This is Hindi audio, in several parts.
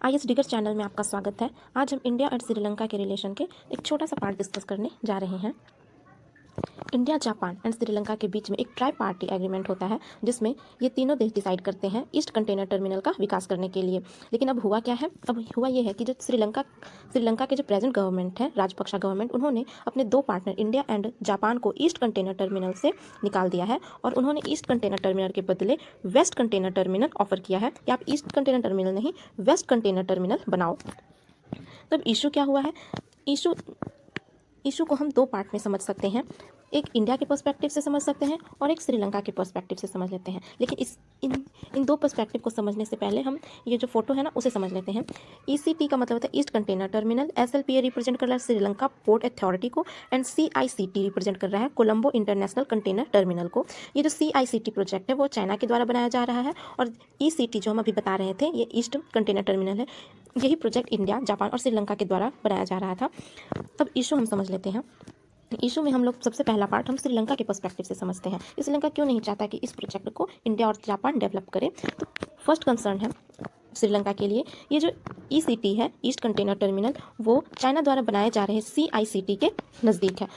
आईएस डिगर चैनल में आपका स्वागत है। आज हम इंडिया और श्रीलंका के रिलेशन के एक छोटा सा पार्ट डिस्कस करने जा रहे हैं। इंडिया, जापान एंड श्रीलंका के बीच में एक ट्राई पार्टी एग्रीमेंट होता है जिसमें ये तीनों देश डिसाइड करते हैं ईस्ट कंटेनर टर्मिनल का विकास करने के लिए। लेकिन अब हुआ क्या है? अब हुआ ये है कि जो श्रीलंका के जो प्रेजेंट गवर्नमेंट है, राजपक्षा गवर्नमेंट, उन्होंने अपने दो पार्टनर इंडिया एंड जापान को ईस्ट कंटेनर टर्मिनल से निकाल दिया है और उन्होंने ईस्ट कंटेनर टर्मिनल के बदले वेस्ट कंटेनर टर्मिनल ऑफर किया है कि आप ईस्ट कंटेनर टर्मिनल नहीं, वेस्ट कंटेनर टर्मिनल बनाओ। तब इशू क्या हुआ है? इशू को हम दो पार्ट में समझ सकते हैं। एक इंडिया के पर्सपेक्टिव से समझ सकते हैं और एक श्रीलंका के पर्सपेक्टिव से समझ लेते हैं। लेकिन इन दो पर्सपेक्टिव को समझने से पहले हम ये जो फोटो है ना उसे समझ लेते हैं। ईसीटी का मतलब होता है ईस्ट कंटेनर टर्मिनल। एसएलपीए रिप्रेजेंट कर रहा है श्रीलंका पोर्ट अथॉरिटी को एंड सीआईसीटी रिप्रेजेंट कर रहा है कोलंबो इंटरनेशनल कंटेनर टर्मिनल को। ये जो सीआईसीटी प्रोजेक्ट है वो चाइना के द्वारा बनाया जा रहा है और ईसीटी जो हम अभी बता रहे थे ये ईस्ट कंटेनर टर्मिनल है। यही प्रोजेक्ट इंडिया, जापान और श्रीलंका के द्वारा बनाया जा रहा था। अब इशू हम समझ लेते हैं। इशू में हम लोग सबसे पहला पार्ट हम श्रीलंका के पर्सपेक्टिव से समझते हैं। श्रीलंका क्यों नहीं चाहता कि इस प्रोजेक्ट को इंडिया और जापान डेवलप करे? तो फर्स्ट कंसर्न है श्रीलंका के लिए ये जो ईसीटी है, ईस्ट कंटेनर टर्मिनल, वो चाइना द्वारा बनाए जा रहे सीआईसीटी के नज़दीक है।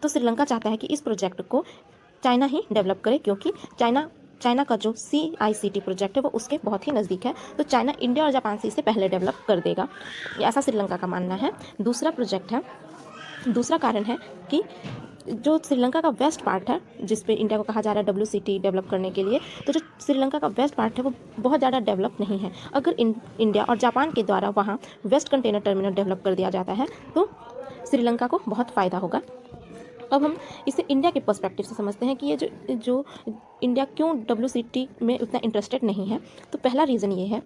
तो श्रीलंका चाहता है कि इस प्रोजेक्ट को चाइना ही डेवलप करे क्योंकि चाइना का जो सीआईसीटी प्रोजेक्ट है वो उसके बहुत ही नज़दीक है। तो चाइना इंडिया और जापान से इसे पहले डेवलप कर देगा, ऐसा श्रीलंका का मानना है। दूसरा कारण है कि जो श्रीलंका का वेस्ट पार्ट है जिस पे इंडिया को कहा जा रहा है डब्ल्यूसीटी डेवलप करने के लिए, तो जो श्रीलंका का वेस्ट पार्ट है वो बहुत ज़्यादा डेवलप नहीं है। अगर इंडिया और जापान के द्वारा वहाँ वेस्ट कंटेनर टर्मिनल डेवलप कर दिया जाता है तो श्रीलंका को बहुत फ़ायदा होगा। अब हम इसे इंडिया के पर्सपेक्टिव से समझते हैं कि ये जो इंडिया क्यों डब्ल्यूसीटी में उतना इंटरेस्टेड नहीं है। तो पहला रीज़न ये है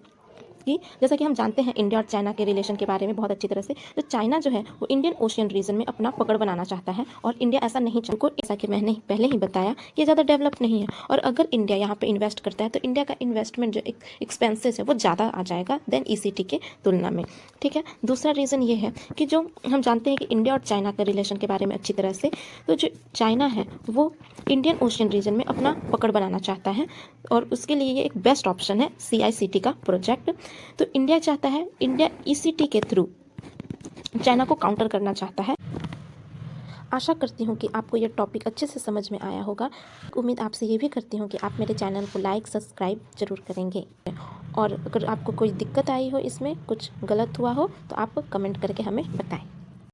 कि जैसा कि हम जानते हैं इंडिया और चाइना के रिलेशन के बारे में बहुत अच्छी तरह से, तो चाइना जो है वो इंडियन ओशियन रीजन में अपना पकड़ बनाना चाहता है और इंडिया ऐसा नहीं चाहता। को ऐसा कि मैंने पहले ही बताया कि ज़्यादा डेवलप नहीं है और अगर इंडिया यहाँ पे इन्वेस्ट करता है तो इंडिया का इन्वेस्टमेंट जो एक्सपेंसेस है वो ज़्यादा आ जाएगा देन ईसीटी के तुलना में। ठीक है। दूसरा रीज़न ये है कि जो हम जानते हैं कि इंडिया और चाइना के रिलेशन के बारे में अच्छी तरह से, तो जो चाइना है वो इंडियन ओशियन रीजन में अपना पकड़ बनाना चाहता है और उसके लिए ये एक बेस्ट ऑप्शन है सीआईसीटी का प्रोजेक्ट। तो इंडिया चाहता है, इंडिया ईसीटी के थ्रू चाइना को काउंटर करना चाहता है। आशा करती हूँ कि आपको ये टॉपिक अच्छे से समझ में आया होगा। उम्मीद आपसे ये भी करती हूँ कि आप मेरे चैनल को लाइक सब्सक्राइब जरूर करेंगे और अगर आपको कोई दिक्कत आई हो, इसमें कुछ गलत हुआ हो तो आप कमेंट करके हमें बताएं।